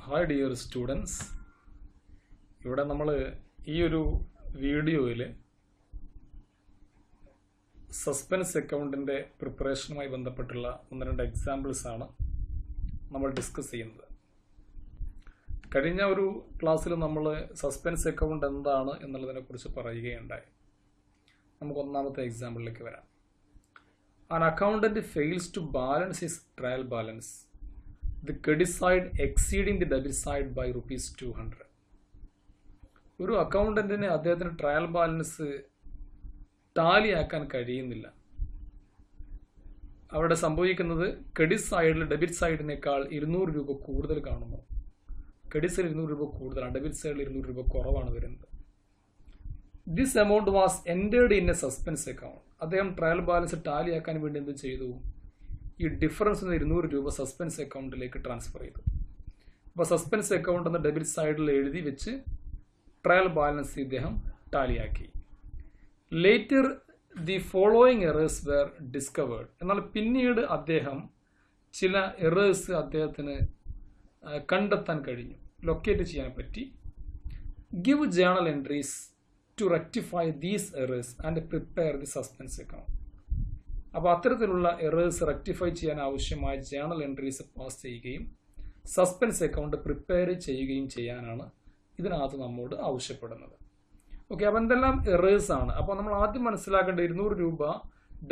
Hi dear students, ഇവിടെ നമ്മൾ ഈ ഒരു വീഡിയോയിൽ സസ്പെൻസ് അക്കൗണ്ടിൻ്റെ പ്രിപ്പറേഷനുമായി ബന്ധപ്പെട്ടുള്ള ഒന്ന് രണ്ട് എക്സാമ്പിൾസാണ് നമ്മൾ ഡിസ്കസ് ചെയ്യുന്നത്. കഴിഞ്ഞ ഒരു ക്ലാസ്സിൽ നമ്മൾ സസ്പെൻസ് അക്കൗണ്ട് എന്താണ് എന്നുള്ളതിനെക്കുറിച്ച് പറയുകയുണ്ടായി. നമുക്ക് ഒന്നാമത്തെ എക്സാമ്പിളിലേക്ക് വരാം. An accountant fails to balance his trial balance, the credit side exceeding the debit side by ₹200. ഒരു അക്കൗണ്ടന്റിന് അദ്ദേഹത്തിന് ട്രയൽ ബാലൻസ് ടാലിയാക്കാൻ കഴിയുന്നില്ല. അവിടെ സംഭവിക്കുന്നത് ക്രെഡിറ്റ് സൈഡിൽ ഡെബിറ്റ് സൈഡിനേക്കാൾ ₹200 കൂടുതൽ കാണുന്നു. ക്രെഡിറ്റ് സൈഡിൽ ₹200 കൂടുതലാണ്, ഡെബിറ്റ് സൈഡിൽ ₹200 കുറവാണ് വരുന്നത്. This amount was entered in A suspense account. അദ്ദേഹം ട്രയൽ ബാലൻസ് ടാലിയാക്കാൻ വേണ്ടി എന്ത് ചെയ്തു? ഈ ഡിഫറൻസ് ₹200 സസ്പെൻസ് അക്കൗണ്ടിലേക്ക് ട്രാൻസ്ഫർ ചെയ്തു. അപ്പോൾ സസ്പെൻസ് അക്കൗണ്ട് എന്ന ഡെബിറ്റ് സൈഡിൽ എഴുതി വെച്ച് ട്രയൽ ബാലൻസ് ഇദ്ദേഹം ടാലിയാക്കി. Later the following errors were discovered. എന്നാൽ പിന്നീട് അദ്ദേഹം ചില എറേഴ്സ് അദ്ദേഹത്തിന് കണ്ടെത്താൻ കഴിഞ്ഞു, ലൊക്കേറ്റ് ചെയ്യാൻ പറ്റി. Give journal entries to rectify these errors and prepare the suspense account. അപ്പോൾ അത്തരത്തിലുള്ള എറേഴ്സ് റെക്ടിഫൈ ചെയ്യാൻ ആവശ്യമായ ജേണൽ എൻട്രീസ് പാസ് ചെയ്യുകയും സസ്പെൻസ് അക്കൗണ്ട് പ്രിപ്പയർ ചെയ്യുകയും ചെയ്യാനാണ് ഇതിനകത്ത് നമ്മോട് ആവശ്യപ്പെടുന്നത്. ഓക്കെ, അപ്പോൾ എന്തെല്ലാം എറേഴ്സ് ആണ്? അപ്പോൾ നമ്മൾ ആദ്യം മനസ്സിലാക്കേണ്ട ₹200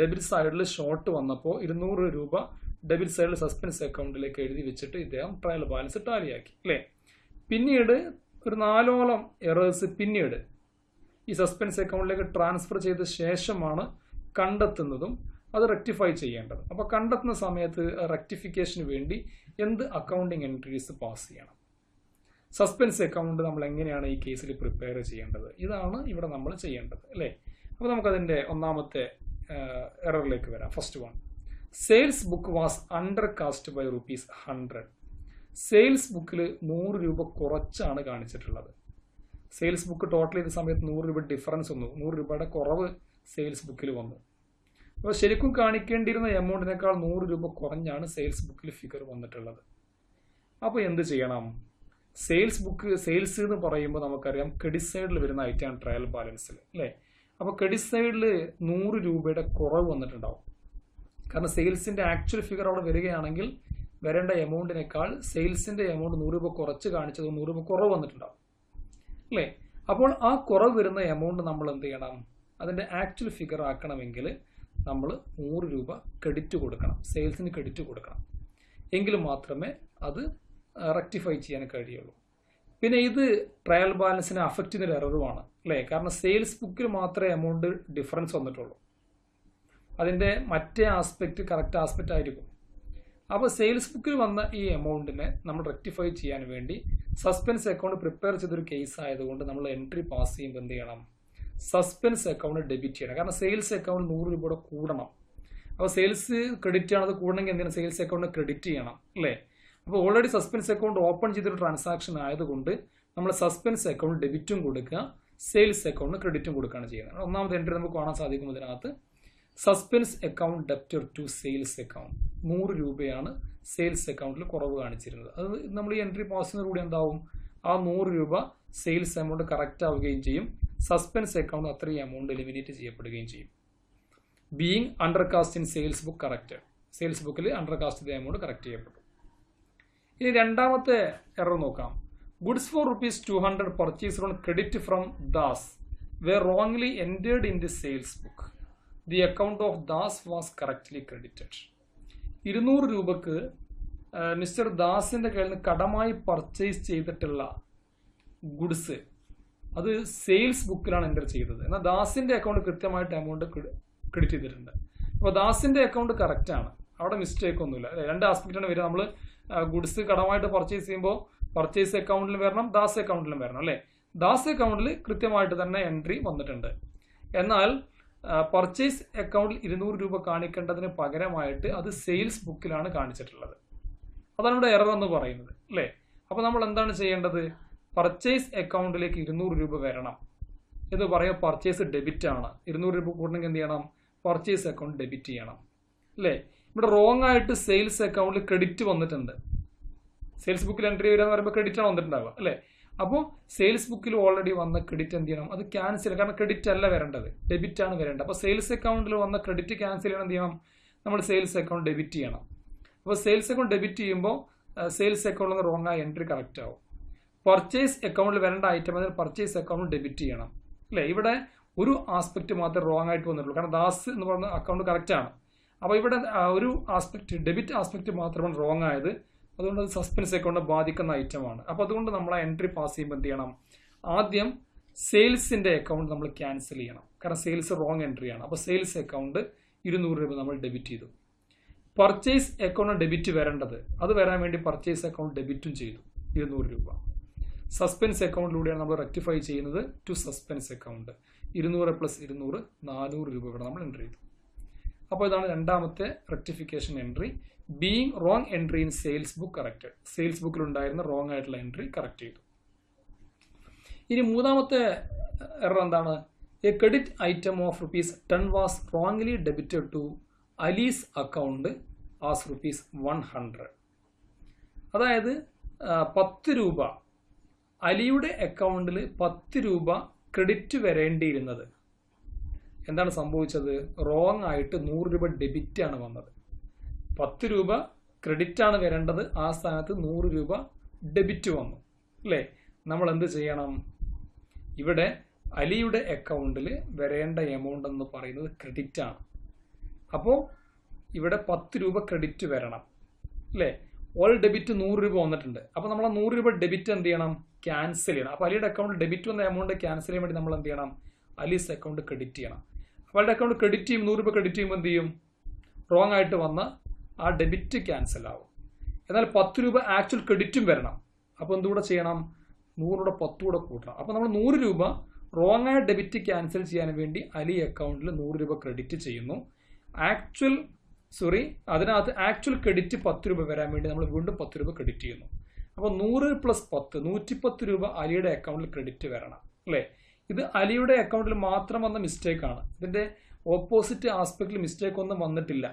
ഡെബിറ്റ് സൈഡിൽ ഷോർട്ട് വന്നപ്പോൾ ₹200 ഡെബിറ്റ് സൈഡിൽ സസ്പെൻസ് അക്കൗണ്ടിലേക്ക് എഴുതി വെച്ചിട്ട് ഇദ്ദേഹം ട്രയൽ ബാലൻസ് ടാലിയാക്കി, അല്ലേ? പിന്നീട് ഒരു 4ഓളം എറേഴ്സ് പിന്നീട് ഈ സസ്പെൻസ് അക്കൗണ്ടിലേക്ക് ട്രാൻസ്ഫർ ചെയ്ത ശേഷമാണ് കണ്ടെത്തുന്നതും അത് റെക്ടിഫൈ ചെയ്യേണ്ടത്. അപ്പോൾ കണ്ടെത്തുന്ന സമയത്ത് റെക്ടിഫിക്കേഷന് വേണ്ടി എന്ത് അക്കൗണ്ടിങ് എൻട്രീസ് പാസ് ചെയ്യണം? സസ്പെൻസ് അക്കൗണ്ട് നമ്മൾ എങ്ങനെയാണ് ഈ കേസിൽ പ്രിപ്പയർ ചെയ്യേണ്ടത്? ഇതാണ് ഇവിടെ നമ്മൾ ചെയ്യേണ്ടത്, അല്ലേ? അപ്പോൾ നമുക്കതിൻ്റെ ഒന്നാമത്തെ എററിലേക്ക് വരാം. First one, sales book was under cast by ₹100. Sales ബുക്കിൽ ₹100 കുറച്ചാണ് കാണിച്ചിട്ടുള്ളത്. സെയിൽസ് ബുക്ക് ടോട്ടൽ ചെയ്ത സമയത്ത് ₹100 ഡിഫറൻസ് വന്നു, ₹100 കുറവ് സെയിൽസ് ബുക്കിൽ വന്നു. അപ്പോൾ ശരിക്കും കാണിക്കേണ്ടിയിരുന്ന എമൗണ്ടിനേക്കാൾ ₹100 കുറഞ്ഞാണ് സെയിൽസ് ബുക്കിൽ ഫിഗർ വന്നിട്ടുള്ളത്. അപ്പോൾ എന്ത് ചെയ്യണം? സെയിൽസ് എന്ന് പറയുമ്പോൾ നമുക്കറിയാം ക്രെഡിറ്റ് സൈഡിൽ വരുന്ന ഐറ്റമാണ് ട്രയൽ ബാലൻസിൽ, അല്ലേ? അപ്പോൾ ക്രെഡിറ്റ് സൈഡിൽ ₹100 കുറവ് വന്നിട്ടുണ്ടാവും. കാരണം സെയിൽസിൻ്റെ ആക്ച്വൽ ഫിഗർ അവിടെ വരികയാണെങ്കിൽ വരേണ്ട എമൗണ്ടിനേക്കാൾ സെയിൽസിൻ്റെ എമൗണ്ട് ₹100 കുറച്ച് കാണിച്ചത് ₹100 കുറവ് വന്നിട്ടുണ്ടാവും, അല്ലേ? അപ്പോൾ ആ കുറവ് വരുന്ന എമൗണ്ട് നമ്മൾ എന്ത് ചെയ്യണം? അതിൻ്റെ ആക്ച്വൽ ഫിഗർ ആക്കണമെങ്കിൽ നമ്മൾ ₹100 ക്രെഡിറ്റ് കൊടുക്കണം, സെയിൽസിന് ക്രെഡിറ്റ് കൊടുക്കണം. എങ്കിൽ മാത്രമേ അത് റെക്ടിഫൈ ചെയ്യാൻ കഴിയുള്ളൂ. പിന്നെ ഇത് ട്രയൽ ബാലൻസിനെ അഫക്റ്റ് ചെയ്യുന്ന എററുമാണ്, അല്ലേ? കാരണം സെയിൽസ് ബുക്കിൽ മാത്രമേ എമൗണ്ട് ഡിഫറൻസ് വന്നിട്ടുള്ളൂ. അതിൻ്റെ മറ്റേ ആസ്പെക്റ്റ് കറക്റ്റ് ആസ്പെക്റ്റ് ആയിരിക്കും. അപ്പോൾ സെയിൽസ് ബുക്കിൽ വന്ന ഈ എമൗണ്ടിനെ നമ്മൾ റെക്ടിഫൈ ചെയ്യാൻ വേണ്ടി സസ്പെൻസ് അക്കൗണ്ട് പ്രിപ്പയർ ചെയ്തൊരു കേസ് ആയതുകൊണ്ട് നമ്മൾ എൻട്രി പാസ് ചെയ്യുമ്പോൾ എന്ത് ചെയ്യണം? സസ്പെൻസ് അക്കൗണ്ട് ഡെബിറ്റ് ചെയ്യണം. കാരണം സെയിൽസ് അക്കൗണ്ട് ₹100 കൂടണം. അപ്പോൾ സെയിൽസ് ക്രെഡിറ്റ് ആണത് കൂടണമെങ്കിൽ എന്തിനാണ്? സെയിൽസ് അക്കൗണ്ട് ക്രെഡിറ്റ് ചെയ്യണം, അല്ലേ? അപ്പോൾ ഓൾറെഡി സസ്പെൻസ് അക്കൗണ്ട് ഓപ്പൺ ചെയ്തൊരു ട്രാൻസാക്ഷൻ ആയതുകൊണ്ട് നമ്മൾ സസ്പെൻസ് അക്കൗണ്ട് ഡെബിറ്റും കൊടുക്കുക, സെയിൽസ് അക്കൗണ്ട് ക്രെഡിറ്റും കൊടുക്കുകയാണ് ചെയ്യുന്നത്. ഒന്നാമത് എൻട്രി നമുക്ക് കാണാൻ സാധിക്കും. ഇതിനകത്ത് suspense account debtor to sales account ₹100 sales അക്കൗണ്ടിൽ കുറവ് കാണിച്ചിരുന്നത്. അത് നമ്മൾ ഈ എൻട്രി പാസ് ചെയ്യുന്നതോടുകൂടി എന്താവും? ആ ₹100 സെയിൽസ് എമൗണ്ട് കറക്റ്റ് ആവുകയും ചെയ്യും. സസ്പെൻസ് അക്കൗണ്ട് അത്രയും എമൗണ്ട് എലിമിനേറ്റ് ചെയ്യപ്പെടുകയും ചെയ്യും. Being undercast in sales book corrected. Sales ബുക്കിൽ അണ്ടർകാസ്റ്റ് ചെയ്ത എമൗണ്ട് കറക്റ്റ് ചെയ്യപ്പെട്ടു. ഇനി രണ്ടാമത്തെ എറർ നോക്കാം. Goods for ₹200 purchased on credit from Das were wrongly entered in the sales book. The account of Das was correctly credited. ₹200 mister ദാസിന്റെ കയ്യിൽ നിന്ന് കടമായി പർച്ചേസ് ചെയ്തിട്ടുള്ള ഗുഡ്സ് അത് സെയിൽസ് ബുക്കിലാണ് എൻ്റർ ചെയ്തത്. എന്നാൽ ദാസിന്റെ അക്കൗണ്ട് കൃത്യമായിട്ട് എമൗണ്ട് ക്രെഡിറ്റ് ചെയ്തിട്ടുണ്ട്. അപ്പോൾ ദാസിന്റെ അക്കൗണ്ട് കറക്റ്റ് ആണ്, അവിടെ മിസ്റ്റേക്ക് ഒന്നുമില്ല. രണ്ട് ആസ്പെക്റ്റാണ് വരിക. നമ്മൾ ഗുഡ്സ് കടമായിട്ട് പർച്ചേസ് ചെയ്യുമ്പോൾ പർച്ചേസ് അക്കൗണ്ടിലും വരണം, ദാസ് അക്കൗണ്ടിലും വരണം, അല്ലേ? ദാസ് അക്കൗണ്ടിൽ കൃത്യമായിട്ട് തന്നെ എൻട്രി വന്നിട്ടുണ്ട്. എന്നാൽ പർച്ചേസ് അക്കൗണ്ടിൽ ₹200 കാണിക്കേണ്ടതിന് പകരമായിട്ട് അത് സെയിൽസ് ബുക്കിലാണ് കാണിച്ചിട്ടുള്ളത്. അതാണ് ഇവിടെ എറർ എന്ന് പറയുന്നത്, അല്ലേ? അപ്പോൾ നമ്മൾ എന്താണ് ചെയ്യേണ്ടത്? പർച്ചേസ് അക്കൗണ്ടിലേക്ക് ₹200 വരണം എന്ന് പറയുക പർച്ചേസ് ഡെബിറ്റ് ആണ്. ₹200 കൂടണമെങ്കിൽ എന്ത് ചെയ്യണം? പർച്ചേസ് അക്കൗണ്ട് ഡെബിറ്റ് ചെയ്യണം, അല്ലേ? ഇവിടെ റോങ് ആയിട്ട് സെയിൽസ് അക്കൗണ്ടിൽ ക്രെഡിറ്റ് വന്നിട്ടുണ്ട്. സെയിൽസ് ബുക്കിൽ എൻട്രി വരിക എന്ന് പറയുമ്പോൾ ക്രെഡിറ്റ് ആണ് വന്നിട്ടുണ്ടാവുക അല്ലേ. അപ്പോൾ സെയിൽസ് ബുക്കിൽ ഓൾറെഡി വന്ന ക്രെഡിറ്റ് എന്ത് ചെയ്യണം, അത് ക്യാൻസൽ, കാരണം ക്രെഡിറ്റ് അല്ല വരേണ്ടത്, ഡെബിറ്റ് ആണ് വരേണ്ടത്. അപ്പോൾ സെയിൽസ് അക്കൗണ്ടിൽ വന്ന ക്രെഡിറ്റ് ക്യാൻസൽ ചെയ്യണം, എന്ത് ചെയ്യണം, നമ്മൾ സെയിൽസ് അക്കൗണ്ട് ഡെബിറ്റ് ചെയ്യണം. അപ്പോൾ സെയിൽസ് അക്കൗണ്ട് ഡെബിറ്റ് ചെയ്യുമ്പോൾ സെയിൽസ് അക്കൗണ്ടിൽ നിന്ന് റോങ് ആയ എൻട്രി കറക്റ്റ് ആവും. പർച്ചേസ് അക്കൗണ്ടിൽ വരേണ്ട ഐറ്റം അതിൽ പർച്ചേസ് അക്കൗണ്ട് ഡെബിറ്റ് ചെയ്യണം അല്ലേ. ഇവിടെ ഒരു ആസ്പെക്ട് മാത്രമേ റോങ് ആയിട്ട് വന്നിട്ടുള്ളൂ, കാരണം ദാസ് എന്ന് പറയുന്ന അക്കൗണ്ട് കറക്റ്റ് ആണ്. അപ്പോൾ ഇവിടെ ഒരു ആസ്പെക്ട്, ഡെബിറ്റ് ആസ്പെക്ട് മാത്രമാണ് റോങ് ആയത്. അതുകൊണ്ട് അത് സസ്പെൻസ് അക്കൗണ്ട് ബാധിക്കുന്ന ഐറ്റമാണ്. അപ്പോൾ അതുകൊണ്ട് നമ്മൾ ആ എൻട്രി പാസ് ചെയ്യുമ്പോൾ എന്ത് ചെയ്യണം, ആദ്യം സെയിൽസിന്റെ അക്കൗണ്ട് നമ്മൾ ക്യാൻസൽ ചെയ്യണം, കാരണം സെയിൽസ് റോങ് എൻട്രിയാണ്. അപ്പോൾ സെയിൽസ് അക്കൗണ്ട് 200 രൂപ നമ്മൾ ഡെബിറ്റ് ചെയ്തു. പർച്ചേസ് അക്കൗണ്ട് ഡെബിറ്റ് വരേണ്ടത്, അത് വരാൻ വേണ്ടി പർച്ചേസ് അക്കൗണ്ട് ഡെബിറ്റും ചെയ്തു 200 രൂപ. സസ്പെൻസ് അക്കൗണ്ടിലൂടെയാണ് നമ്മൾ റെക്ടിഫൈ ചെയ്യുന്നത് ടു സസ്പെൻസ് അക്കൗണ്ട്. 200 + 200 400 രൂപ ഇവിടെ നമ്മൾ എൻട്രി ചെയ്തു. അപ്പോൾ ഇതാണ് രണ്ടാമത്തെ rectification entry. Being wrong entry in sales book corrected. Sales ബുക്കിൽ ഉണ്ടായിരുന്ന റോങ് ആയിട്ടുള്ള എൻട്രി കറക്റ്റ് ചെയ്തു. ഇനി മൂന്നാമത്തെ എറർ എന്താണ്, a credit item of ₹10 was wrongly debited to Ali's account as ₹100. അതായത് 10 രൂപ അലിയുടെ അക്കൗണ്ടിൽ 10 രൂപ ക്രെഡിറ്റ് വരേണ്ടിയിരുന്നത് എന്താണ് സംഭവിച്ചത്, റോങ് ആയിട്ട് 100 രൂപ ഡെബിറ്റ് ആണ് വന്നത്. 10 രൂപ ക്രെഡിറ്റ് ആണ് വരേണ്ടത്, ആ സ്ഥാനത്ത് 100 രൂപ ഡെബിറ്റ് വന്നു അല്ലേ. നമ്മൾ എന്ത് ചെയ്യണം, ഇവിടെ അലിയുടെ അക്കൗണ്ടിൽ വരേണ്ട എമൗണ്ട് എന്ന് പറയുന്നത് ക്രെഡിറ്റ് ആണ്. അപ്പോൾ ഇവിടെ 10 രൂപ ക്രെഡിറ്റ് വരണം അല്ലേ. ഓൾ ഡെബിറ്റ് 100 രൂപ വന്നിട്ടുണ്ട്. അപ്പോൾ നമ്മൾ ആ 100 രൂപ ഡെബിറ്റ് എന്ത് ചെയ്യണം, ക്യാൻസൽ ചെയ്യണം. അപ്പോൾ അലിയുടെ അക്കൗണ്ടിൽ ഡെബിറ്റ് വന്ന എമൗണ്ട് ക്യാൻസൽ ചെയ്യാൻ വേണ്ടി നമ്മൾ എന്ത് ചെയ്യണം, അലീസ് അക്കൗണ്ട് ക്രെഡിറ്റ് ചെയ്യണം. അവളുടെ അക്കൗണ്ട് ക്രെഡിറ്റ് ചെയ്യും, 100 രൂപ ക്രെഡിറ്റ് ചെയ്യുമ്പോൾ എന്ത് ചെയ്യും, റോങ് ആയിട്ട് വന്ന ആ ഡെബിറ്റ് ക്യാൻസൽ ആവും. എന്നാൽ 10 രൂപ ആക്ച്വൽ ക്രെഡിറ്റും വരണം. അപ്പോൾ എന്തുകൂടെ ചെയ്യണം, 100 10 കൂടെ കൂട്ടണം. അപ്പോൾ നമ്മൾ 100 രൂപ റോങ് ആയ ഡെബിറ്റ് ക്യാൻസൽ ചെയ്യാൻ വേണ്ടി അലി അക്കൗണ്ടിൽ 100 രൂപ ക്രെഡിറ്റ് ചെയ്യുന്നു. അതിനകത്ത് ആക്ച്വൽ ക്രെഡിറ്റ് 10 രൂപ വരാൻ വേണ്ടി നമ്മൾ വീണ്ടും 10 രൂപ ക്രെഡിറ്റ് ചെയ്യുന്നു. അപ്പോൾ 100 + 10 110 രൂപ അലിയുടെ അക്കൗണ്ടിൽ ക്രെഡിറ്റ് വരണം അല്ലേ. ഇത് അലിയുടെ അക്കൗണ്ടിൽ മാത്രം വന്ന മിസ്റ്റേക്ക് ആണ്, ഇതിന്റെ ഓപ്പോസിറ്റ് ആസ്പെക്റ്റിൽ മിസ്റ്റേക്ക് ഒന്നും വന്നിട്ടില്ല.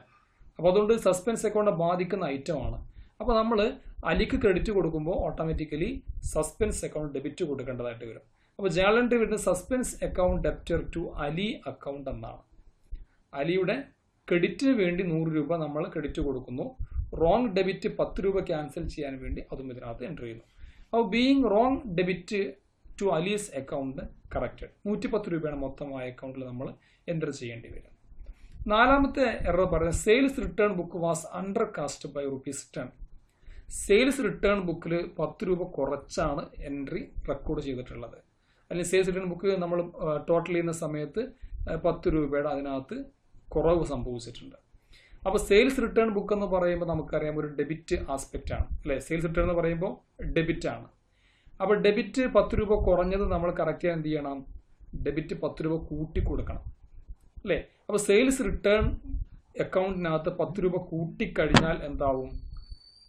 അപ്പോൾ അതുകൊണ്ട് സസ്പെൻസ് അക്കൗണ്ട് ബാധിക്കുന്ന ഐറ്റം ആണ്. അപ്പോൾ നമ്മൾ അലിക്ക് ക്രെഡിറ്റ് കൊടുക്കുമ്പോൾ ഓട്ടോമാറ്റിക്കലി സസ്പെൻസ് അക്കൗണ്ട് ഡെബിറ്റ് കൊടുക്കേണ്ടതായിട്ട് വരും. അപ്പോൾ ജേണൽ എൻട്രി വരുന്നത് suspense account debtor to Ali account എന്നാണ്. അലിയുടെ ക്രെഡിറ്റിന് വേണ്ടി 100 രൂപ നമ്മൾ ക്രെഡിറ്റ് കൊടുക്കുന്നു. റോങ് ഡെബിറ്റ് 10 രൂപ ക്യാൻസൽ ചെയ്യാൻ വേണ്ടി അതും ഇതിനകത്ത് എൻട്രി ചെയ്യുന്നു. അപ്പോൾ being wrong debit to Ali's account corrected. 110 രൂപയാണ് മൊത്തമായ അക്കൗണ്ടിൽ നമ്മൾ എൻ്റർ ചെയ്യേണ്ടി വരും. നാലാമത്തെ എറർ പറയുന്നത് sales return book was under cast by ₹10. Sales return ബുക്കിൽ 10 രൂപ കുറച്ചാണ് എൻട്രി റെക്കോർഡ് ചെയ്തിട്ടുള്ളത്. അല്ലെങ്കിൽ സെയിൽസ് റിട്ടേൺ ബുക്ക് നമ്മൾ ടോട്ടൽ ചെയ്യുന്ന സമയത്ത് 10 രൂപയുടെ അതിനകത്ത് കുറവ് സംഭവിച്ചിട്ടുണ്ട്. അപ്പോൾ സെയിൽസ് റിട്ടേൺ ബുക്ക് എന്ന് പറയുമ്പോൾ നമുക്കറിയാം ഒരു ഡെബിറ്റ് ആസ്പെക്റ്റ് ആണ് അല്ലേ. സെയിൽസ് റിട്ടേൺ എന്ന് പറയുമ്പോൾ ഡെബിറ്റ് ആണ്. അപ്പോൾ ഡെബിറ്റ് 10 രൂപ കുറഞ്ഞത് നമ്മൾ കറക്റ്റ് ചെയ്യാൻ എന്ത് ചെയ്യണം, ഡെബിറ്റ് 10 രൂപ കൂട്ടി കൊടുക്കണം അല്ലേ. അപ്പോൾ സെയിൽസ് റിട്ടേൺ അക്കൗണ്ടിനകത്ത് 10 രൂപ കൂട്ടിക്കഴിഞ്ഞാൽ എന്താവും,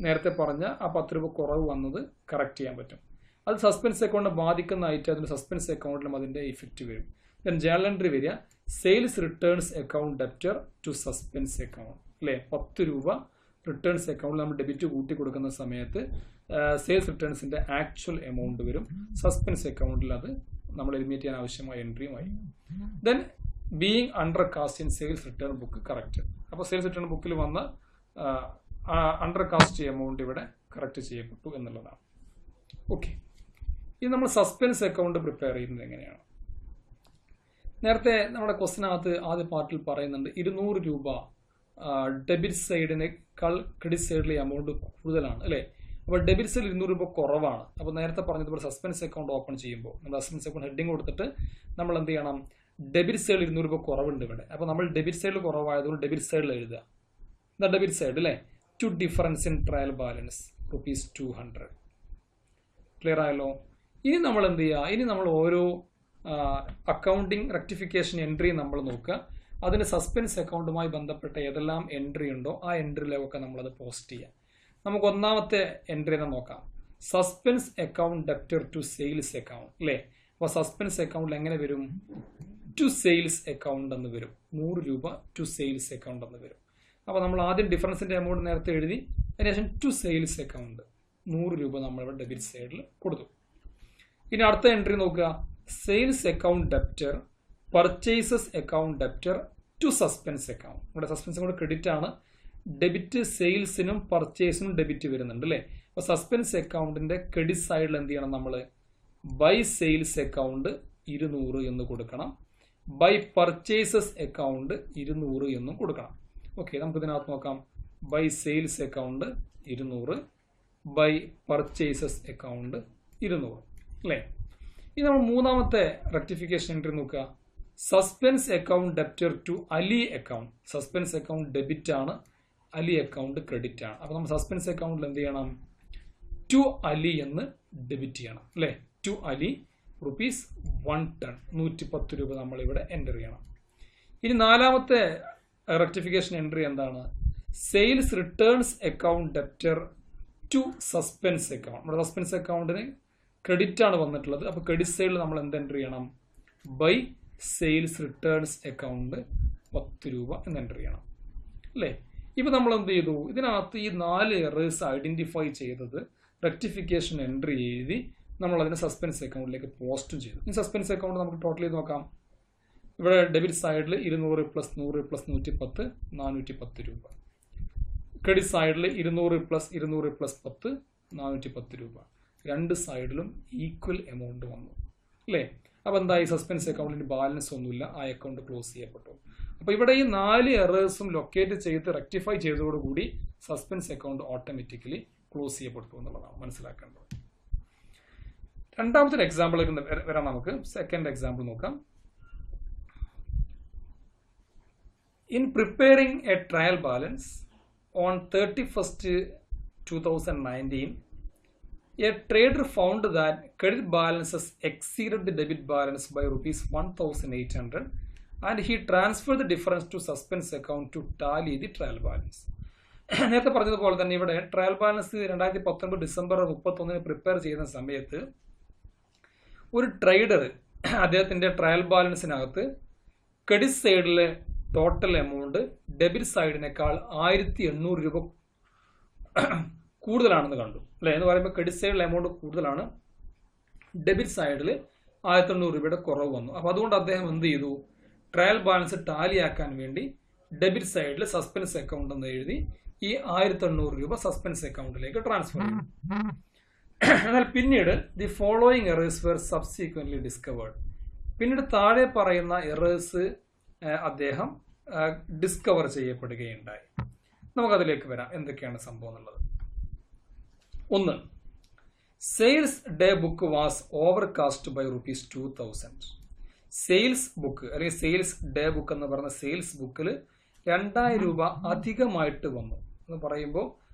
നേരത്തെ പറഞ്ഞ ആ 10 രൂപ കുറവ് വന്നത് കറക്റ്റ് ചെയ്യാൻ പറ്റും. അത് സസ്പെൻസ് അക്കൗണ്ട് ബാധിക്കുന്ന ഐറ്റം അതിൻ്റെ സസ്പെൻസ് അക്കൗണ്ടിലും അതിൻ്റെ ഇഫക്റ്റ് വരും. ദെൻ ജേണൽ എൻട്രി വരിക sales returns account debtor to suspense account അല്ലേ. 10 രൂപ റിട്ടേൺസ് അക്കൗണ്ടിൽ നമ്മൾ ഡെബിറ്റ് കൂട്ടി കൊടുക്കുന്ന സമയത്ത് സെയിൽസ് റിട്ടേൺസിൻ്റെ ആക്ച്വൽ എമൗണ്ട് വരും. സസ്പെൻസ് അക്കൗണ്ടിൽ അത് നമ്മൾ എലിമിനേറ്റ് ചെയ്യാൻ ആവശ്യമായ എൻട്രിയുമായി. Then being under cast in sales return book correct. അപ്പോൾ സെയിൽസ് റിട്ടേൺ ബുക്കിൽ വന്ന അണ്ടർ കാസ്റ്റ് എമൗണ്ട് ഇവിടെ കറക്റ്റ് ചെയ്യപ്പെട്ടു എന്നുള്ളതാണ്. ഓക്കെ, ഇനി നമ്മൾ സസ്പെൻസ് അക്കൗണ്ട് പ്രിപ്പയർ ചെയ്യുന്നത് എങ്ങനെയാണ്. നേരത്തെ നമ്മുടെ ക്വസ്റ്റിനകത്ത് ആദ്യ പാർട്ടിൽ പറയുന്നുണ്ട് 200 രൂപ ഡെബിറ്റ് സൈഡിനേക്കാൾ ക്രെഡിറ്റ് സൈഡിലെ എമൗണ്ട് കൂടുതലാണ് അല്ലേ. അപ്പോൾ ഡെബിറ്റ് സൈഡിൽ 200 രൂപ കുറവാണ്. അപ്പോൾ നേരത്തെ പറഞ്ഞതുപോലെ സസ്പെൻസ് അക്കൗണ്ട് ഓപ്പൺ ചെയ്യുമ്പോൾ നമ്മൾ സസ്പെൻസ് അക്കൗണ്ട് ഹെഡിങ് കൊടുത്തിട്ട് നമ്മൾ എന്ത് ചെയ്യണം, ഡെബിറ്റ് സൈഡിൽ 200 രൂപ കുറവുണ്ട് ഇവിടെ. അപ്പോൾ നമ്മൾ ഡെബിറ്റ് സൈഡിൽ കുറവായതുകൊണ്ട് ഡെബിറ്റ് സൈഡിൽ എഴുതുക. എന്താ ഡെബിറ്റ് സൈഡ് അല്ലേ, to difference in trial balance ₹200. Clear ആയല്ലോ. ഇനി നമ്മൾ എന്ത് ചെയ്യുക, ഇനി നമ്മൾ ഓരോ അക്കൗണ്ടിങ് റെക്ടിഫിക്കേഷൻ എൻട്രി നമ്മൾ നോക്കുക. അതിന് സസ്പെൻസ് അക്കൗണ്ടുമായി ബന്ധപ്പെട്ട ഏതെല്ലാം എൻട്രി ഉണ്ടോ ആ എൻട്രിയിലൊക്കെ നമ്മളത് പോസ്റ്റ് ചെയ്യുക. നമുക്ക് ഒന്നാമത്തെ എൻട്രി തന്നെ നോക്കാം. Suspense account debtor to sales account അല്ലേ. അപ്പോൾ സസ്പെൻസ് അക്കൗണ്ടിൽ എങ്ങനെ വരും, ടു സെയിൽസ് അക്കൗണ്ട് എന്ന് വരും. 100 രൂപ ടു സെയിൽസ് അക്കൗണ്ട് എന്ന് വരും. അപ്പോൾ നമ്മൾ ആദ്യം ഡിഫറൻസിൻ്റെ എമൗണ്ട് നേരത്തെ എഴുതി, അതിനുശേഷം ടു സെയിൽസ് അക്കൗണ്ട് 100 രൂപ നമ്മളിവിടെ ഡെബിറ്റ് സൈഡിൽ കൊടുത്തു. ഇനി അടുത്ത എൻട്രി നോക്കുക. Sales account debtor, purchases account debtor to suspense account. ഇവിടെ സസ്പെൻസ് അക്കൗണ്ട് ക്രെഡിറ്റ് ആണ്. ഡെബിറ്റ് സെയിൽസിനും പർച്ചേസിനും ഡെബിറ്റ് വരുന്നുണ്ട് അല്ലേ. അപ്പോൾ സസ്പെൻസ് അക്കൗണ്ടിന്റെ ക്രെഡിറ്റ് സൈഡിൽ എന്ത് ചെയ്യണം നമ്മൾ? ബൈ സെയിൽസ് അക്കൗണ്ട് 200 എന്ന് കൊടുക്കണം. ബൈ പർച്ചേസസ് അക്കൗണ്ട് 200 എന്നും കൊടുക്കണം. ഓക്കെ, നമുക്ക് ഇതിനകത്ത് നോക്കാം. By sales account 200, by purchases account 200 അല്ലേ. ഇനി നമ്മൾ മൂന്നാമത്തെ റെക്ടിഫിക്കേഷൻ എൻട്രി നോക്കുക. Suspense account debtor to Ali account. Suspense account debit ആണ്, അലി അക്കൗണ്ട് ക്രെഡിറ്റ് ആണ്. അപ്പോൾ നമ്മൾ സസ്പെൻസ് അക്കൗണ്ടിൽ എന്ത് ചെയ്യണം? ടു അലി എന്ന് ഡെബിറ്റ് ചെയ്യണം അല്ലേ. ടു അലി റുപ്പീസ് 110, 110 രൂപ നമ്മൾ ഇവിടെ എൻ്റർ ചെയ്യണം. ഇനി നാലാമത്തെ റെക്ടിഫിക്കേഷൻ എൻട്രി എന്താണ്? Sales returns account debtor to suspense account. നമ്മുടെ സസ്പെൻസ് അക്കൗണ്ടിന് ക്രെഡിറ്റ് ആണ് വന്നിട്ടുള്ളത്. അപ്പോൾ ക്രെഡിറ്റ് സൈഡിൽ നമ്മൾ എന്ത് എൻ്റർ ചെയ്യണം? ബൈ സെയിൽസ് റിട്ടേൺസ് അക്കൗണ്ട് 10 രൂപ എന്ന് എൻ്റർ ചെയ്യണം അല്ലേ. ഇപ്പം നമ്മൾ എന്ത് ചെയ്തു? ഇതിനകത്ത് ഈ 4 എറേഴ്സ് ഐഡന്റിഫൈ ചെയ്തത് റെക്ടിഫിക്കേഷൻ എൻട്രി എഴുതി നമ്മൾ അതിനെ സസ്പെൻസ് അക്കൗണ്ടിലേക്ക് പോസ്റ്റും ചെയ്തു. ഈ സസ്പെൻസ് അക്കൗണ്ട് നമുക്ക് ടോട്ടൽ ചെയ്ത് നോക്കാം. ഇവിടെ ഡെബിറ്റ് സൈഡിൽ 200 പ്ലസ് 100 പ്ലസ് 110, 410 രൂപ. ക്രെഡിറ്റ് സൈഡിൽ 200 പ്ലസ് 200 പ്ലസ് 10, 410 രൂപ. രണ്ട് സൈഡിലും ഈക്വൽ എമൗണ്ട് വന്നു അല്ലേ. അപ്പോൾ എന്തായി? സസ്പെൻസ് അക്കൗണ്ടിന് ബാലൻസ് ഒന്നുമില്ല, ആ അക്കൗണ്ട് ക്ലോസ് ചെയ്യപ്പെട്ടു. അപ്പോൾ ഇവിടെ ഈ 4 എറേഴ്സും ലൊക്കേറ്റ് ചെയ്ത് റെക്ടിഫൈ ചെയ്തതോടുകൂടി സസ്പെൻസ് അക്കൗണ്ട് ഓട്ടോമാറ്റിക്കലി ക്ലോസ് ചെയ്യപ്പെട്ടു എന്നുള്ളതാണ് മനസ്സിലാക്കേണ്ടത്. രണ്ടാമത്തെ എക്സാമ്പിളിലേക്ക് വരാം. നമുക്ക് സെക്കൻഡ് എക്സാമ്പിൾ നോക്കാം. In preparing a trial balance on 31st 2019, a trader found that credit balances exceeded the debit balance by rupees 1,800 and he transferred the difference to suspense account to tally the trial balance. നേരത്തെ പറഞ്ഞതുപോലെ തന്നെ ഇവിടെ trial balance 2019 December 31 prepare ചെയ്യുന്ന സമയത്ത് ഒരു trader അദ്ദേഹത്തിന്റെ trial ബാലൻസിനകത്ത് credit സൈഡിലെ total amount debit സൈഡിനേക്കാൾ 1,800 രൂപ കൂടുതലാണെന്ന് കണ്ടു അല്ലേ. എന്ന് പറയുമ്പോൾ ക്രെഡിറ്റ് സൈഡിലെ എമൗണ്ട് കൂടുതലാണ്, ഡെബിറ്റ് സൈഡിൽ 1,800 രൂപയുടെ കുറവ് വന്നു. അപ്പോൾ അതുകൊണ്ട് അദ്ദേഹം എന്ത് ചെയ്തു? ട്രയൽ ബാലൻസ് ടാലിയാക്കാൻ വേണ്ടി ഡെബിറ്റ് സൈഡിൽ സസ്പെൻസ് അക്കൗണ്ട് എന്ന് എഴുതി ഈ 1,800 രൂപ സസ്പെൻസ് അക്കൗണ്ടിലേക്ക് ട്രാൻസ്ഫർ ചെയ്തു. എന്നാൽ പിന്നീട് the following errors were subsequently discovered. പിന്നീട് താഴെ പറയുന്ന എറേഴ്സ് അദ്ദേഹം ഡിസ്കവർ ചെയ്യപ്പെടുകയുണ്ടായി. നമുക്കതിലേക്ക് വരാം, എന്തൊക്കെയാണ് സംഭവം എന്നുള്ളത്. 1. Sales day book was overcast by rupees 2,000. Sales book അല്ലെങ്കിൽ സെയിൽസ് ഡേ ബുക്ക് എന്ന് പറഞ്ഞ സെയിൽസ് ബുക്കിൽ 2,000 രൂപ അധികമായിട്ട് വന്നു എന്ന് പറയുമ്പോൾ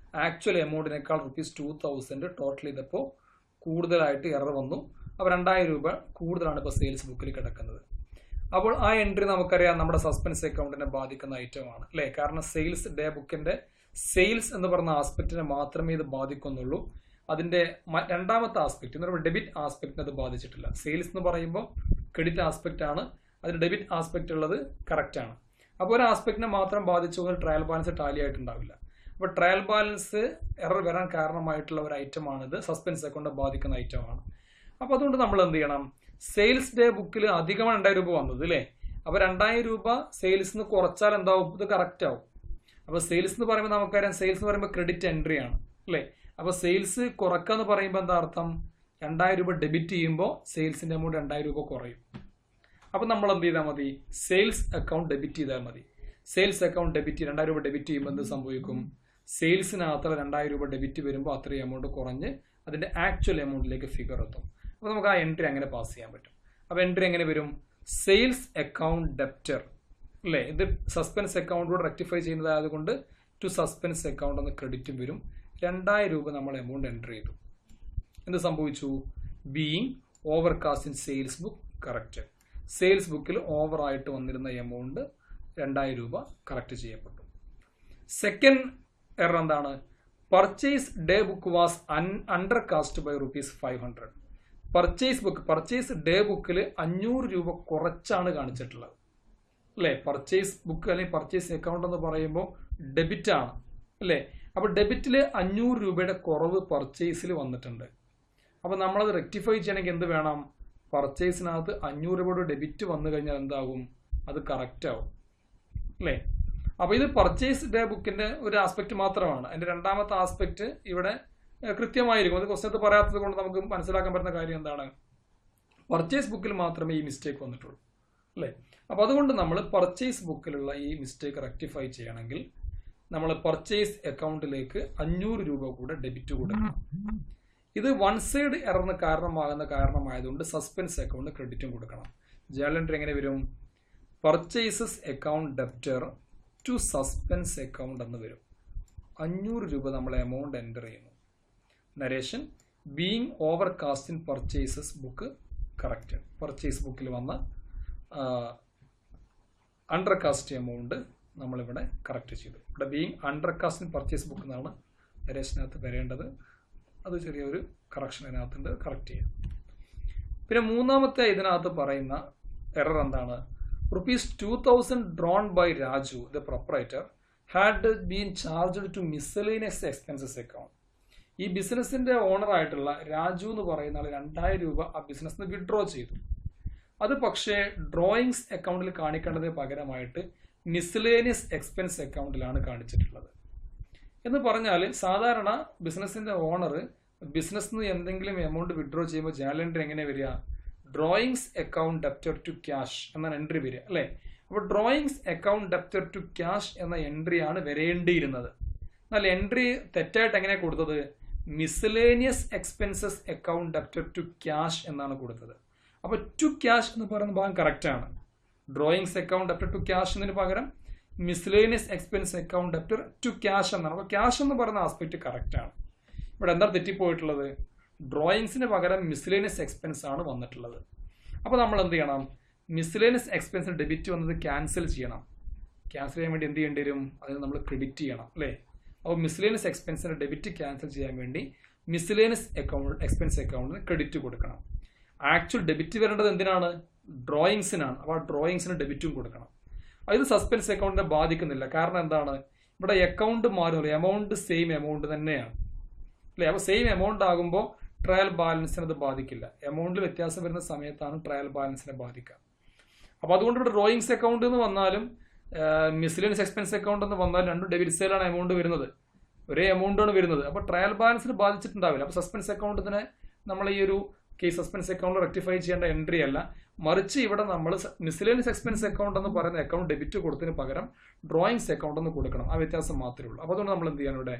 ആക്ച്വൽ എമൗണ്ടിനേക്കാൾ rupees 2,000 ടോട്ടൽ ചെയ്തപ്പോൾ കൂടുതലായിട്ട് എറർ വന്നു. അപ്പോൾ 2,000 രൂപ കൂടുതലാണ് ഇപ്പോൾ സെയിൽസ് ബുക്കിൽ കിടക്കുന്നത്. അപ്പോൾ ആ എൻട്രി നമുക്കറിയാം നമ്മുടെ സസ്പെൻസ് അക്കൗണ്ടിനെ ബാധിക്കുന്ന ഐറ്റമാണ് അല്ലേ. കാരണം സെയിൽസ് ഡേ ബുക്കിന്റെ സെയിൽസ് എന്ന് പറഞ്ഞ ആസ്പെക്റ്റിനെ മാത്രമേ ഇത് ബാധിക്കുന്നുള്ളൂ. അതിന്റെ രണ്ടാമത്തെ ആസ്പെക്ട് എന്ന് പറയുമ്പോൾ ഡെബിറ്റ് ആസ്പെക്റ്റിനെ അത് ബാധിച്ചിട്ടില്ല. സെയിൽസ് എന്ന് പറയുമ്പോൾ ക്രെഡിറ്റ് ആസ്പെക്റ്റ് ആണ്, അതിന് ഡെബിറ്റ് ആസ്പെക്റ്റ് ഉള്ളത് കറക്റ്റ് ആണ്. അപ്പോൾ ഒരു ആസ്പെക്റ്റിനെ മാത്രം ബാധിച്ചുകൊണ്ട് ട്രയൽ ബാലൻസ് ടാലി ആയിട്ടുണ്ടാവില്ല. അപ്പോൾ ട്രയൽ ബാലൻസ് എറർ വരാൻ കാരണമായിട്ടുള്ള ഒരു ഐറ്റമാണിത്, സസ്പെൻസ് അക്കൗണ്ട് ബാധിക്കുന്ന ഐറ്റമാണ്. അപ്പോൾ അതുകൊണ്ട് നമ്മൾ എന്ത് ചെയ്യണം? സെയിൽസ് ഡേ ബുക്കിൽ അധികമാണ് 2,000 രൂപ വന്നത് അല്ലേ. അപ്പോൾ 2,000 രൂപ സെയിൽസ് നിന്ന് കുറച്ചാൽ എന്താവും? ഇത് കറക്റ്റ് ആവും. അപ്പോൾ സെയിൽസ് എന്ന് പറയുമ്പോൾ നമുക്കറിയാം, സെയിൽസ് എന്ന് പറയുമ്പോൾ ക്രെഡിറ്റ് എൻട്രി ആണ് അല്ലേ. അപ്പോൾ സെയിൽസ് കുറക്കുക എന്ന് പറയുമ്പോൾ എന്താ അർത്ഥം? 2,000 രൂപ ഡെബിറ്റ് ചെയ്യുമ്പോൾ സെയിൽസിന്റെ എമൗണ്ട് 2,000 രൂപ കുറയും. അപ്പോൾ നമ്മൾ എന്ത് ചെയ്താൽ മതി? സെയിൽസ് അക്കൗണ്ട് ഡെബിറ്റ് ചെയ്താൽ മതി. സെയിൽസ് അക്കൗണ്ട് ഡെബിറ്റ് 2,000 രൂപ ഡെബിറ്റ് ചെയ്യുമ്പോൾ എന്ത് സംഭവിക്കും? സെയിൽസിനകത്തുള്ള 2,000 രൂപ ഡെബിറ്റ് വരുമ്പോൾ അത്രയും എമൗണ്ട് കുറഞ്ഞ് അതിന്റെ ആക്ച്വൽ എമൗണ്ടിലേക്ക് ഫിഗർ എത്തും. അപ്പോൾ നമുക്ക് ആ എൻട്രി അങ്ങനെ പാസ് ചെയ്യാൻ പറ്റും. അപ്പോൾ എൻട്രി എങ്ങനെ വരും? സെയിൽസ് അക്കൗണ്ട് ഡെപ്റ്റർ അല്ലേ. ഇത് സസ്പെൻസ് അക്കൗണ്ടിലൂടെ റെക്ടിഫൈ ചെയ്യുന്നതായതുകൊണ്ട് ടു സസ്പെൻസ് അക്കൗണ്ട് എന്ന ക്രെഡിറ്റും വരും. 2,000 രൂപ നമ്മൾ എമൗണ്ട് എൻറ്റർ ചെയ്തു. എന്ത് സംഭവിച്ചു? Being overcast in sales book correct. Sales ബുക്കിൽ ഓവറായിട്ട് വന്നിരുന്ന എമൗണ്ട് 2,000 രൂപ കറക്റ്റ് ചെയ്യപ്പെട്ടു. സെക്കൻഡ് എറർ എന്താണ്? Purchase day book was undercast by rupees 500. Purchase day ബുക്കിൽ 500 രൂപ കുറച്ചാണ് കാണിച്ചിട്ടുള്ളത് അല്ലേ. പർച്ചേസ് ബുക്ക് അല്ലെങ്കിൽ പർച്ചേസ് അക്കൗണ്ട് എന്ന് പറയുമ്പോൾ ഡെബിറ്റ് ആണ് അല്ലേ. അപ്പോൾ ഡെബിറ്റിൽ 500 രൂപയുടെ കുറവ് പർച്ചേസിൽ വന്നിട്ടുണ്ട്. അപ്പോൾ നമ്മളത് റെക്ടിഫൈ ചെയ്യണമെങ്കിൽ എന്ത് വേണം? പർച്ചേസിനകത്ത് 500 രൂപയുടെ ഡെബിറ്റ് വന്നു കഴിഞ്ഞാൽ എന്താകും? അത് കറക്റ്റ് ആവും അല്ലേ? അപ്പോൾ ഇത് പർച്ചേസ് ഡേ ബുക്കിന്റെ ഒരു ആസ്പെക്ട് മാത്രമാണ്. അതിന്റെ രണ്ടാമത്തെ ആസ്പെക്ട് ഇവിടെ കൃത്യമായിരിക്കും. അത് ക്വസ്റ്റ്യൻ പറയാത്തത് കൊണ്ട് നമുക്ക് മനസ്സിലാക്കാൻ പറ്റുന്ന കാര്യം എന്താണ്? പർച്ചേസ് ബുക്കിൽ മാത്രമേ ഈ മിസ്റ്റേക്ക് വന്നിട്ടുള്ളൂ അല്ലേ? അപ്പോൾ അതുകൊണ്ട് നമ്മൾ പർച്ചേസ് ബുക്കിലുള്ള ഈ മിസ്റ്റേക്ക് റെക്ടിഫൈ ചെയ്യണമെങ്കിൽ നമ്മൾ പർച്ചേസ് അക്കൗണ്ടിലേക്ക് 500 രൂപ കൂടെ ഡെബിറ്റ് കൊടുക്കണം. ഇത് വൺ സൈഡ് എററിന് കാരണമായതുകൊണ്ട് സസ്പെൻസ് അക്കൗണ്ട് ക്രെഡിറ്റും കൊടുക്കണം. ജേണൽ എൻട്രി എങ്ങനെ വരും? Purchases account debtor to suspense account എന്ന് വരും. 500 രൂപ നമ്മൾ എമൗണ്ട് എൻ്റർ ചെയ്യുന്നു. Narration being over cast in purchases book correct. Purchase ബുക്കിൽ വന്ന അണ്ടർ കാസ്റ്റ് എമൗണ്ട് നമ്മളിവിടെ കറക്റ്റ് ചെയ്തു. ഇവിടെ being under cast in purchase book എന്നാണ് നരേഷനകത്ത് വരേണ്ടത്. അത് ചെറിയൊരു കറക്ഷൻ ഇതിനകത്തുണ്ട്, കറക്റ്റ് ചെയ്യാം. പിന്നെ മൂന്നാമത്തെ ഇതിനകത്ത് പറയുന്ന എറർ എന്താണ്? ₹2000 drawn by Raju, the proprietor, had been charged to miscellaneous expenses account. ഈ ബിസിനസിന്റെ ഓണർ ആയിട്ടുള്ള രാജു എന്ന് പറയുന്ന ആൾ 2000 രൂപ ആ ബിസിനസ് വിഡ്രോ ചെയ്തു. അത് പക്ഷേ ഡ്രോയിങ്സ് അക്കൗണ്ടിൽ കാണിക്കേണ്ടതിന് പകരമായിട്ട് മിസ്ലേനിയസ് എക്സ്പെൻസ് അക്കൗണ്ടിലാണ് കാണിച്ചിട്ടുള്ളത്. എന്ന് പറഞ്ഞാൽ സാധാരണ ബിസിനസിന്റെ ഓണർ ബിസിനസ് നിന്ന് എന്തെങ്കിലും എമൗണ്ട് വിഡ്രോ ചെയ്യുമ്പോൾ ജേണൽ എൻട്രി എങ്ങനെ വരിക? Drawings account debtor to cash എന്നാണ് എൻട്രി വരിക അല്ലേ? അപ്പോൾ drawings account debtor to cash എന്ന എൻട്രിയാണ് വരേണ്ടിയിരുന്നത്. എന്നാൽ എൻട്രി തെറ്റായിട്ട് എങ്ങനെ കൊടുത്തത്? Miscellaneous expenses account debtor to cash എന്നാണ് കൊടുത്തത്. അപ്പോൾ ടു ക്യാഷ് എന്ന് പറയുന്ന ഭാഗം കറക്റ്റ് ആണ്. Drawings account debtor to cash എന്നതിന് പകരം miscellaneous expense account debtor to cash എന്നാണ്. അപ്പോൾ ക്യാഷ് എന്ന് പറയുന്ന ആസ്പെക്ട് കറക്റ്റ് ആണ്. ഇവിടെ എന്താ തെറ്റിപ്പോയിട്ടുള്ളത്? ഡ്രോയിങ്സിന് പകരം മിസ്ലേനിയസ് എക്സ്പെൻസ് ആണ് വന്നിട്ടുള്ളത്. അപ്പോൾ നമ്മൾ എന്ത് ചെയ്യണം? മിസ്ലേനിയസ് എക്സ്പെൻസിന് ഡെബിറ്റ് വന്നത് ക്യാൻസൽ ചെയ്യണം. ക്യാൻസൽ ചെയ്യാൻ വേണ്ടി എന്ത് ചെയ്യേണ്ടി വരും? അതിന് നമ്മൾ ക്രെഡിറ്റ് ചെയ്യണം അല്ലേ? അപ്പോൾ മിസ്ലേനിയസ് എക്സ്പെൻസിന് ഡെബിറ്റ് ക്യാൻസൽ ചെയ്യാൻ വേണ്ടി മിസ്ലേനിയസ് എക്സ്പെൻസ് അക്കൗണ്ടിന് ക്രെഡിറ്റ് കൊടുക്കണം. ആക്ച്വൽ ഡെബിറ്റ് വരേണ്ടത് എന്തിനാണ്? ഡ്രോയിങ്സിനാണ്. അപ്പോൾ ആ ഡ്രോയിങ്സിന് ഡെബിറ്റും കൊടുക്കണം. ഇത് സസ്പെൻസ് അക്കൗണ്ടിനെ ബാധിക്കുന്നില്ല. കാരണം എന്താണ്? ഇവിടെ അക്കൗണ്ട് മാറുന്നില്ല, എമൗണ്ട് സെയിം എമൗണ്ട് തന്നെയാണ് അല്ലേ? അപ്പോൾ സെയിം എമൗണ്ട് ആകുമ്പോൾ ട്രയൽ ബാലൻസിന് അത് ബാധിക്കില്ല. എമൗണ്ടിൽ വ്യത്യാസം വരുന്ന സമയത്താണ് ട്രയൽ ബാലൻസിനെ ബാധിക്കുക. അപ്പോൾ അതുകൊണ്ട് ഇവിടെ ഡ്രോയിങ്സ് അക്കൗണ്ട് എന്ന് വന്നാലും മിസ്ലേനിയസ് എക്സ്പെൻസ് അക്കൗണ്ട് എന്ന് വന്നാലും രണ്ടും ഡെബിറ്റ് സൈഡിലാണ് എമൗണ്ട് വരുന്നത്, ഒരേ എമൗണ്ടാണ് വരുന്നത്. അപ്പോൾ ട്രയൽ ബാലൻസിന് ബാധിച്ചിട്ടുണ്ടാവില്ല. അപ്പോൾ സസ്പെൻസ് അക്കൗണ്ടിനെ നമ്മൾ ഈ ഒരു കേസ് സസ്പെൻസ് അക്കൗണ്ട് റെക്ടിഫൈ ചെയ്യേണ്ട എൻട്രി അല്ല, മറിച്ച് ഇവിടെ നമ്മൾ മിസ്ലേനിയസ് എക്സ്പെൻസ് അക്കൗണ്ട് എന്ന് പറയുന്ന അക്കൗണ്ട് ഡെബിറ്റ് കൊടുത്തതിന് പകരം ഡ്രോയിങ്സ് അക്കൗണ്ട് എന്ന് കൊടുക്കണം. ആ വ്യത്യാസം മാത്രമേ ഉള്ളൂ. അപ്പോൾ അതുകൊണ്ട് നമ്മൾ എന്ത് ചെയ്യണം? ഇവിടെ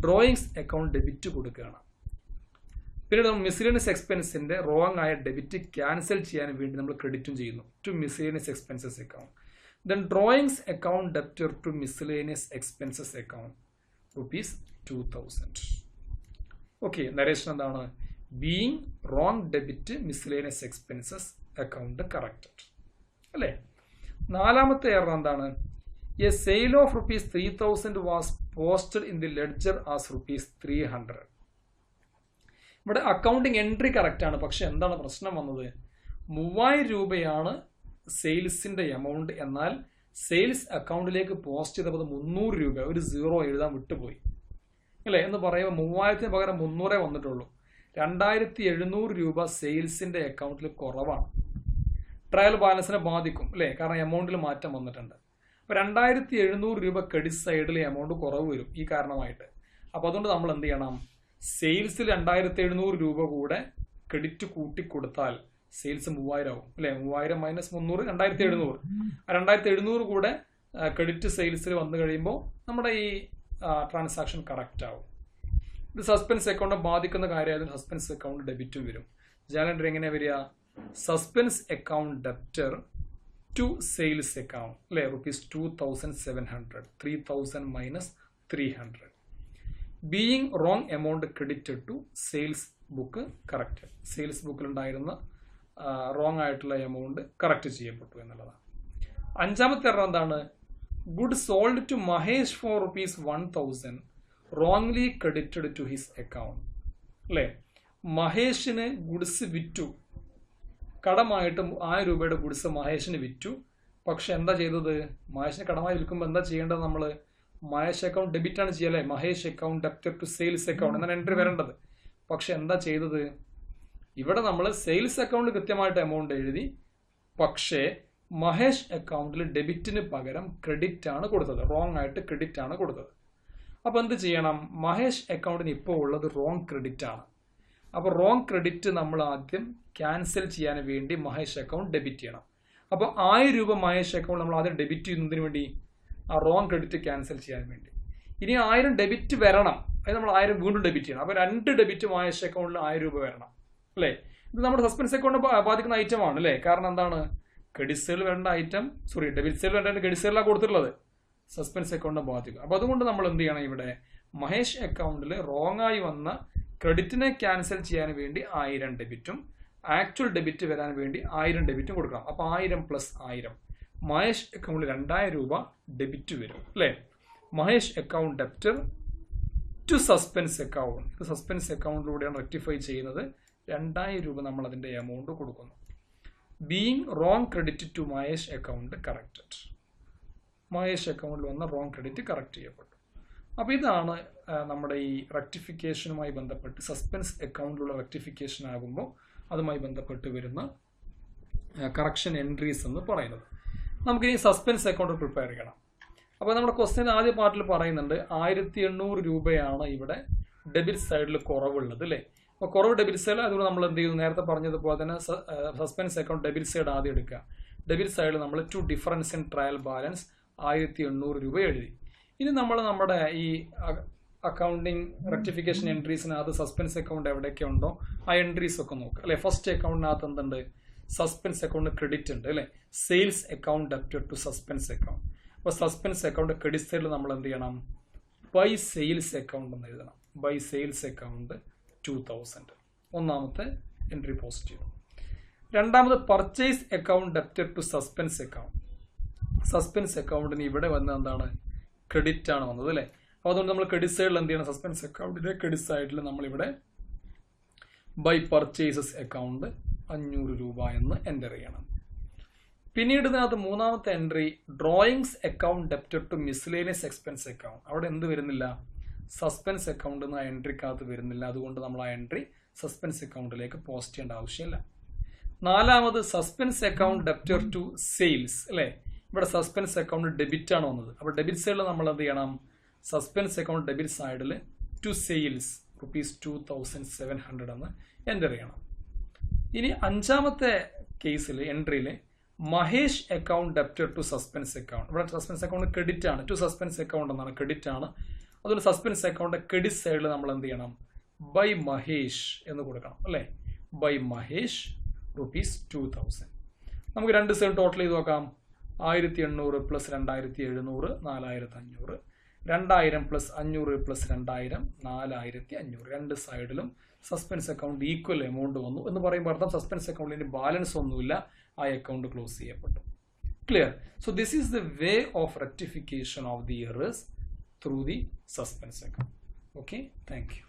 ഡ്രോയിങ്സ് അക്കൗണ്ട് ഡെബിറ്റ് കൊടുക്കുകയാണ്. പിന്നീട് നമ്മൾ മിസ്ലേനിയസ് എക്സ്പെൻസിന്റെ റോങ് ആയ ഡെബിറ്റ് ക്യാൻസൽ ചെയ്യാൻ വേണ്ടി നമ്മൾ ക്രെഡിറ്റും ചെയ്യുന്നു to miscellaneous expenses account. Then drawings account debtor to miscellaneous expenses account ₹2000. Okay, narration എന്താണ്? Being wrong debit miscellaneous expenses account corrected അല്ലേ? നാലാമത്തെ എറർ എന്താണ്? A sale of ₹3000 was posted in the ledger as ₹300. ഇവിടെ accounting entry correct ആണ്. പക്ഷെ എന്താണ് പ്രശ്നം വന്നത്? 3000 രൂപയാണ് സെയിൽസിന്റെ എമൗണ്ട്. എന്നാൽ സെയിൽസ് അക്കൗണ്ടിലേക്ക് പോസ്റ്റ് ചെയ്തപ്പോൾ 300 രൂപ, ഒരു 0 എഴുതാൻ വിട്ടുപോയി അല്ലേ? എന്ന് പറയുമ്പോൾ 3000 പകരം 300 വന്നിട്ടുള്ളൂ. 2700 രൂപ സെയിൽസിന്റെ അക്കൗണ്ടിൽ കുറവാണ്. ട്രയൽ ബാലൻസിനെ ബാധിക്കും അല്ലേ? കാരണം എമൗണ്ടിൽ മാറ്റം വന്നിട്ടുണ്ട്. അപ്പോൾ 2700 രൂപ ക്രെഡിറ്റ് സൈഡിൽ എമൗണ്ട് കുറവ് വരും ഈ കാരണമായിട്ട്. അപ്പോൾ അതുകൊണ്ട് നമ്മൾ എന്ത് ചെയ്യണം? സെയിൽസിൽ 2700 രൂപ കൂടെ ക്രെഡിറ്റ് കൂട്ടിക്കൊടുത്താൽ സെയിൽസ് 3000 ആവും അല്ലേ? 3000 മൈനസ് 300 2700. 2700 കൂടെ ക്രെഡിറ്റ് സെയിൽസിൽ വന്നു കഴിയുമ്പോൾ നമ്മുടെ ഈ ട്രാൻസാക്ഷൻ കറക്റ്റ് ആവും. ഇത് സസ്പെൻസ് അക്കൗണ്ട് ബാധിക്കുന്ന കാര്യമായതുകൊണ്ട് സസ്പെൻസ് അക്കൗണ്ട് ഡെബിറ്റും വരും. ജേണൽ എൻട്രി എങ്ങനെ വരിക? Suspense account debtor to sales account അല്ലേ? ₹2700, 3000 minus 300. Being wrong amount credited to sales book correct. Sales ബുക്കിലുണ്ടായിരുന്ന റോങ് ആയിട്ടുള്ള എമൗണ്ട് കറക്റ്റ് ചെയ്യപ്പെട്ടു എന്നുള്ളതാണ്. അഞ്ചാമത്തെ എറർ എന്താണ്? Good sold to Mahesh for ₹1000 wrongly credited to his account അല്ലേ? മഹേഷിന് ഗുഡ്സ് വിറ്റു, കടമായിട്ട് 1000 രൂപയുടെ ഗുഡ്സ് മഹേഷിന് വിറ്റു. പക്ഷെ എന്താ ചെയ്തത്? മഹേഷിന് കടമായി വിൽക്കുമ്പോൾ എന്താ ചെയ്യേണ്ടത്? നമ്മൾ മഹേഷ് അക്കൗണ്ട് ഡെബിറ്റ് ആണ് ചെയ്യല്ലേ, Mahesh account debtor to sales account എന്നാണ് എൻട്രി വരേണ്ടത്. പക്ഷെ എന്താ ചെയ്തത്, ഇവിടെ നമ്മൾ സെയിൽസ് അക്കൗണ്ട് കൃത്യമായിട്ട് എമൗണ്ട് എഴുതി, പക്ഷേ മഹേഷ് അക്കൗണ്ടിൽ ഡെബിറ്റിന് പകരം ക്രെഡിറ്റ് ആണ് കൊടുത്തത്, റോങ് ആയിട്ട് ക്രെഡിറ്റ് ആണ് കൊടുത്തത്. അപ്പോൾ എന്ത് ചെയ്യണം, മഹേഷ് അക്കൗണ്ടിന് ഇപ്പോൾ ഉള്ളത് റോങ് ക്രെഡിറ്റ് ആണ്. അപ്പോൾ റോങ് ക്രെഡിറ്റ് നമ്മൾ ആദ്യം ക്യാൻസൽ ചെയ്യാൻ വേണ്ടി മഹേഷ് അക്കൗണ്ട് ഡെബിറ്റ് ചെയ്യണം. അപ്പോൾ 1000 രൂപ മഹേഷ് അക്കൗണ്ട് നമ്മൾ ആദ്യം ഡെബിറ്റ് ചെയ്യുന്നതിന് വേണ്ടി, ആ റോങ് ക്രെഡിറ്റ് ക്യാൻസൽ ചെയ്യാൻ വേണ്ടി. ഇനി 1000 ഡെബിറ്റ് വരണം, അത് നമ്മൾ 1000 വീണ്ടും ഡെബിറ്റ് ചെയ്യണം. അപ്പോൾ 2 ഡെബിറ്റ് മഹേഷ് അക്കൗണ്ടിൽ 1000 രൂപ വരണം അല്ലേ. ഇത് നമ്മുടെ സസ്പെൻസ് അക്കൗണ്ട് ബാധിക്കുന്ന ഐറ്റം ആണ് അല്ലേ. കാരണം എന്താണ്, ക്രെഡിറ്റ് സൈഡിൽ വരേണ്ട ഐറ്റം, ഡെബിറ്റ് സൈഡിൽ വരേണ്ട ക്രെഡിറ്റ് സൈഡിലാണ് കൊടുത്തിട്ടുള്ളത്, സസ്പെൻസ് അക്കൗണ്ട് ബാധിക്കും. അപ്പോൾ അതുകൊണ്ട് നമ്മൾ എന്ത് ചെയ്യണം, ഇവിടെ മഹേഷ് അക്കൗണ്ടിൽ റോങ് ആയി വന്ന ക്രെഡിറ്റിനെ ക്യാൻസൽ ചെയ്യാൻ വേണ്ടി 1000 ഡെബിറ്റും ആക്ച്വൽ ഡെബിറ്റ് വരാൻ വേണ്ടി 1000 ഡെബിറ്റും കൊടുക്കണം. അപ്പോൾ 1000 പ്ലസ് 1000 മഹേഷ് അക്കൗണ്ടിൽ 2000 രൂപ ഡെബിറ്റ് വരും അല്ലേ. Mahesh account debtor to suspense account, ഇത് സസ്പെൻസ് അക്കൗണ്ടിലൂടെയാണ് റെക്ടിഫൈ ചെയ്യുന്നത്. 2000 രൂപ നമ്മൾ അതിന്റെ എമൗണ്ട് കൊടുക്കുന്നു. Being wrong credit to Mahesh account corrected, Mahesh അക്കൗണ്ടിൽ വന്ന റോങ് ക്രെഡിറ്റ് കറക്റ്റ് ചെയ്യപ്പെട്ടു. അപ്പോൾ ഇതാണ് നമ്മുടെ ഈ റെക്ടിഫിക്കേഷനുമായി ബന്ധപ്പെട്ട്, സസ്പെൻസ് അക്കൗണ്ടിലുള്ള റെക്ടിഫിക്കേഷൻ ആകുമ്പോൾ അതുമായി ബന്ധപ്പെട്ട് വരുന്ന കറക്ഷൻ എൻട്രീസ് എന്ന് പറയുന്നത്. നമുക്കിനി സസ്പെൻസ് അക്കൗണ്ട് പ്രിപ്പയർ ചെയ്യണം. അപ്പോൾ നമ്മുടെ ക്വസ്റ്റ്യൻ ആദ്യ പാർട്ടിൽ പറയുന്നുണ്ട് 1800 രൂപയാണ് ഇവിടെ ഡെബിറ്റ് സൈഡിൽ കുറവുള്ളത് അല്ലേ. അപ്പോൾ കുറവ് ഡെബിറ്റ് സൈഡ്, അതുകൊണ്ട് നമ്മൾ എന്ത് ചെയ്യുന്നു, നേരത്തെ പറഞ്ഞതുപോലെ തന്നെ സസ്പെൻസ് അക്കൗണ്ട് ഡെബിറ്റ് സൈഡ് ആദ്യം എടുക്കുക. ഡെബിറ്റ് സൈഡിൽ നമ്മൾ to difference in trial balance 1800 രൂപ എഴുതി. ഇനി നമ്മൾ നമ്മുടെ ഈ അക്കൗണ്ടിങ് റെക്ടിഫിക്കേഷൻ എൻട്രീസിനകത്ത് സസ്പെൻസ് അക്കൗണ്ട് എവിടെയൊക്കെ ഉണ്ടോ ആ എൻട്രീസ് ഒക്കെ നോക്കുക അല്ലെ. ഫസ്റ്റ് അക്കൗണ്ടിനകത്ത് എന്തുണ്ട്, സസ്പെൻസ് അക്കൗണ്ട് ക്രെഡിറ്റ് ഉണ്ട് അല്ലെ. Sales account debtor to suspense account. അപ്പോൾ സസ്പെൻസ് അക്കൗണ്ട് ക്രെഡിറ്റ് സൈഡിൽ നമ്മൾ എന്ത് ചെയ്യണം, ബൈ സെയിൽസ് അക്കൗണ്ട് എന്ന് എഴുതണം. ബൈ സെയിൽസ് അക്കൗണ്ട് 2000, ഒന്നാമത്തെ എൻട്രി പോസിറ്റീവ്. രണ്ടാമത് purchase account debtor to suspense account. Suspense അക്കൗണ്ടിന് ഇവിടെ വന്നത് എന്താണ്, ക്രെഡിറ്റ് ആണ് വന്നത് അല്ലേ. അപ്പോൾ അതുകൊണ്ട് നമ്മൾ ക്രെഡിറ്റ് സൈഡിൽ എന്ത് ചെയ്യണം, സസ്പെൻസ് അക്കൗണ്ടിന്റെ ക്രെഡിറ്റ് സൈഡിൽ നമ്മളിവിടെ ബൈ പർച്ചേസസ് അക്കൗണ്ട് 500 രൂപ എന്ന് എൻ്റർ ചെയ്യണം. പിന്നീട് ഇതിനകത്ത് മൂന്നാമത്തെ entry drawings account debtor to miscellaneous expense account. അവിടെ എന്ത് വരുന്നില്ല, സസ്പെൻസ് അക്കൗണ്ട് എന്ന എൻട്രിക്കകത്ത് വരുന്നില്ല. അതുകൊണ്ട് നമ്മൾ ആ എൻട്രി സസ്പെൻസ് അക്കൗണ്ടിലേക്ക് പോസ്റ്റ് ചെയ്യേണ്ട ആവശ്യമില്ല. നാലാമത് suspense account debtor to sales അല്ലേ. ഇവിടെ സസ്പെൻസ് അക്കൗണ്ട് ഡെബിറ്റ് ആണ് വന്നത്. അപ്പോൾ ഡെബിറ്റ് സൈഡിൽ നമ്മൾ എന്ത് ചെയ്യണം, സസ്പെൻസ് അക്കൗണ്ട് ഡെബിറ്റ് സൈഡിൽ ടു സെയിൽസ് ₹2700 എന്ന് എൻ്റർ ചെയ്യണം. ഇനി അഞ്ചാമത്തെ കേസിൽ എൻട്രിയിൽ Mahesh account debtor to suspense account. ഇവിടെ സസ്പെൻസ് അക്കൗണ്ട് ക്രെഡിറ്റ് ആണ്, ടു സസ്പെൻസ് അക്കൗണ്ട് എന്നാണ്, ക്രെഡിറ്റ് ആണ്. അതുകൊണ്ട് സസ്പെൻസ് അക്കൗണ്ട് ക്രെഡിറ്റ് സൈഡിൽ നമ്മൾ എന്ത് ചെയ്യണം, ബൈ മഹേഷ് എന്ന് കൊടുക്കണം അല്ലേ. ബൈ മഹേഷ് ₹2000. നമുക്ക് രണ്ട് സൈഡ് ടോട്ടൽ ചെയ്ത് നോക്കാം. 1800 പ്ലസ് 2700 4500, 2000 പ്ലസ് 500 പ്ലസ് 2000 4500. രണ്ട് സൈഡിലും സസ്പെൻസ് അക്കൗണ്ട് ഈക്വൽ എമൗണ്ട് വന്നു എന്ന് പറയുമ്പോൾ അർത്ഥം സസ്പെൻസ് അക്കൗണ്ടിന് ബാലൻസ് ഒന്നുമില്ല, ആ അക്കൗണ്ട് ക്ലോസ് ചെയ്യപ്പെട്ടു. Clear. So this is the way of rectification of the errors through the suspense account. Okay, thank you.